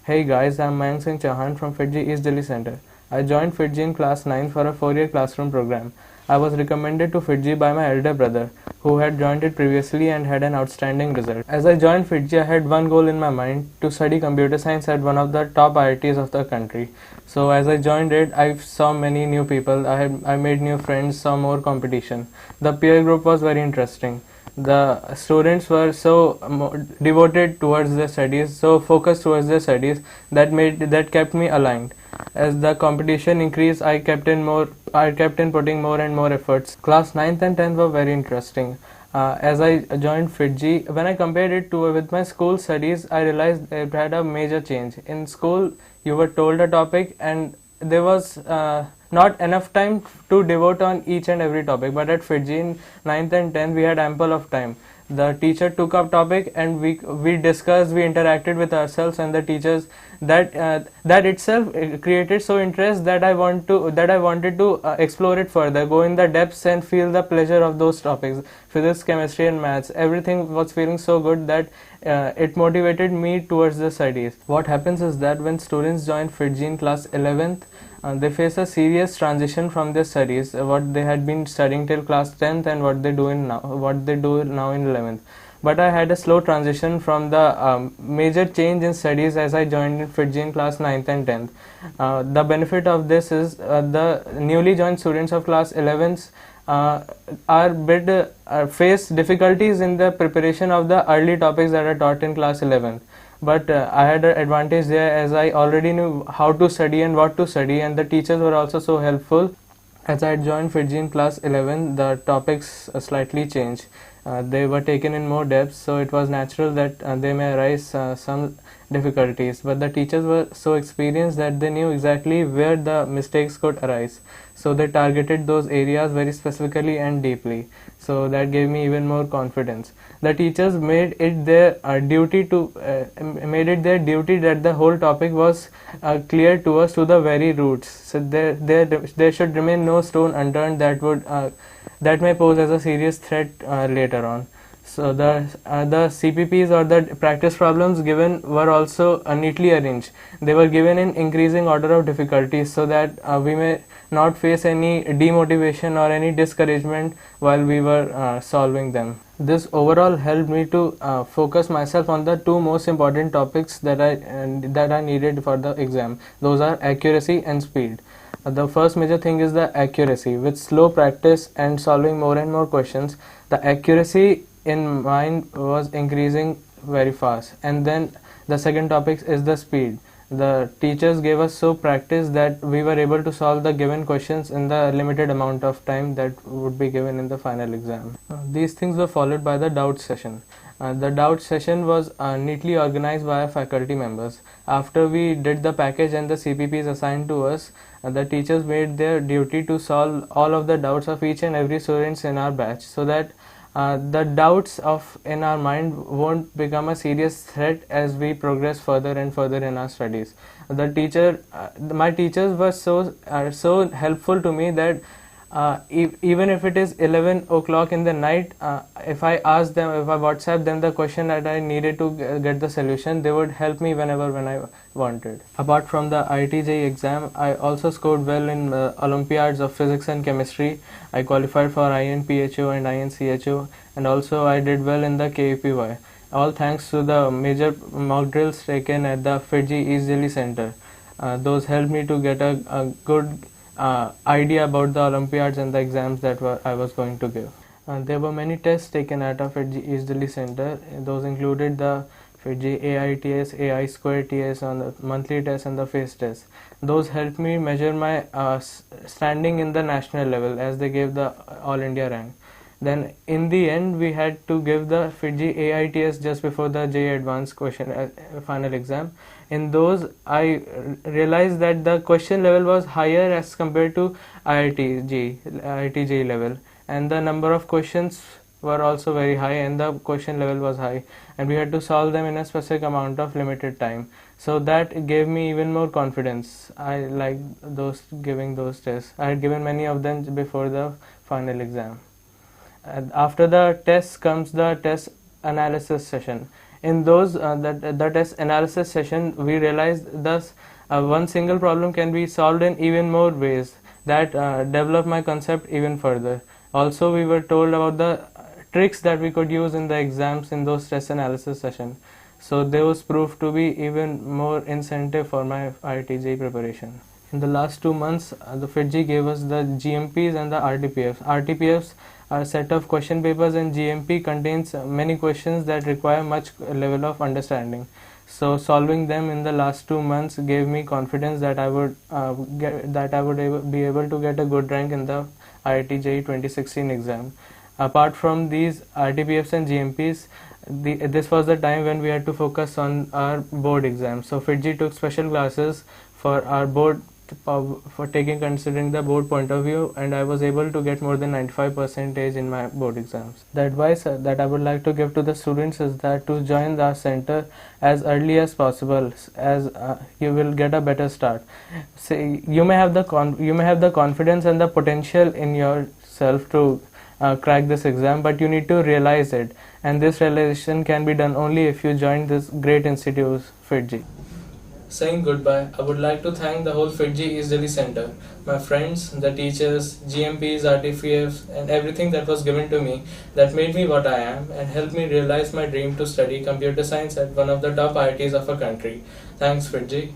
Hey guys, I'm Mayank Singh Chauhan from FITGI East Delhi Center. I joined FITGI in class 9 for a 4-year classroom program. I was recommended to FITGI by my elder brother, who had joined it previously and had an outstanding result. As I joined FITGI, I had one goal in my mind, to study computer science at one of the top IITs of the country. So as I joined it, I saw many new people, I made new friends, saw more competition. The peer group was very interesting. The students were so devoted towards their studies, so focused towards their studies, that kept me aligned. As the competition increased, I kept in putting more and more efforts. Class 9th and 10th were very interesting. As I joined FITGI, when I compared it to with my school studies, I realized it had a major change. In school, you were told a topic and there was not enough time to devote on each and every topic, but at FITGI in 9th and 10th we had ample of time. The teacher took up topic and we discussed, we interacted with ourselves and the teachers. That itself created so interest that I wanted to explore it further, go in the depths and feel the pleasure of those topics. Physics, chemistry and maths, everything was feeling so good that it motivated me towards the studies. What happens is that when students join FITGI in class 11th, they face a serious transition from their studies, what they had been studying till class 10th and what they do now in 11th. But I had a slow transition from the major change in studies as I joined in FITGI in class 9th and 10th. The benefit of this is the newly joined students of class 11th face difficulties in the preparation of the early topics that are taught in class 11th. But I had an advantage there as I already knew how to study and what to study, and the teachers were also so helpful. As I joined FITGI in class 11, the topics slightly changed. They were taken in more depth, so it was natural that they may arise some difficulties. But the teachers were so experienced that they knew exactly where the mistakes could arise. So they targeted those areas very specifically and deeply. So that gave me even more confidence. The teachers made it their duty that the whole topic was clear to us to the very roots. So there should remain no stone unturned that may pose as a serious threat later on. So the CPPs or the practice problems given were also neatly arranged. They were given in increasing order of difficulty so that we may not face any demotivation or any discouragement while we were solving them. This overall helped me to focus myself on the two most important topics that I needed for the exam. Those are accuracy and speed. The first major thing is the accuracy. With slow practice and solving more and more questions, the accuracy in mine was increasing very fast. And then the second topic is the speed. The teachers gave us so practice that we were able to solve the given questions in the limited amount of time that would be given in the final exam. These things were followed by the doubt session. The doubt session was neatly organized by our faculty members. After we did the package and the CPPs assigned to us, the teachers made their duty to solve all of the doubts of each and every students in our batch, so that the doubts in our mind won't become a serious threat as we progress further and further in our studies. My teachers were so helpful to me that even if it is 11 o'clock in the night, if I WhatsApp them the question that I needed to get the solution, they would help me when I wanted. Apart from the IIT-JEE exam, I also scored well in Olympiads of physics and chemistry. I qualified for INPHO and INCHO, and also I did well in the KUPY. All thanks to the major mock drills taken at the FITGI East Delhi Center. Those helped me to get a good idea about the Olympiads and the exams that I was going to give. There were many tests taken at our FITGI East Delhi Center. Those included the FITGI AITS, AI Square TS on the monthly test and the face test. Those helped me measure my standing in the national level as they gave the All India rank. Then in the end we had to give the FITGI AITS just before the JEE Advanced question final exam. In those I realized that the question level was higher as compared to IIT-JEE level, and the number of questions were also very high and the question level was high, and we had to solve them in a specific amount of limited time. So that gave me even more confidence. I liked giving those tests. I had given many of them before the final exam. After the test comes the test analysis session. In those that test analysis session, we realized thus one single problem can be solved in even more ways that develop my concept even further. Also, we were told about the tricks that we could use in the exams in those test analysis session. So those proved to be even more incentive for my IIT preparation. In the last 2 months, the FIITJEE gave us the GMPs and the RTPFs. RTPFs are a set of question papers, and GMP contains many questions that require much level of understanding. So solving them in the last 2 months gave me confidence that I would be able to get a good rank in the IIT JEE 2016 exam. Apart from these RTPFs and GMPs, this was the time when we had to focus on our board exams. So FIITJEE took special classes for our board, for taking considering the board point of view, and I was able to get more than 95% in my board exams. The advice that I would like to give to the students is that to join the center as early as possible, as you will get a better start. Say you may have the confidence and the potential in yourself to crack this exam, but you need to realize it, and this realization can be done only if you join this great institute, FIITJEE. Saying goodbye, I would like to thank the whole FIITJEE East Delhi Center, my friends, the teachers, GMPs, RTPFs, and everything that was given to me that made me what I am and helped me realize my dream to study computer science at one of the top IITs of our country. Thanks, FIITJEE.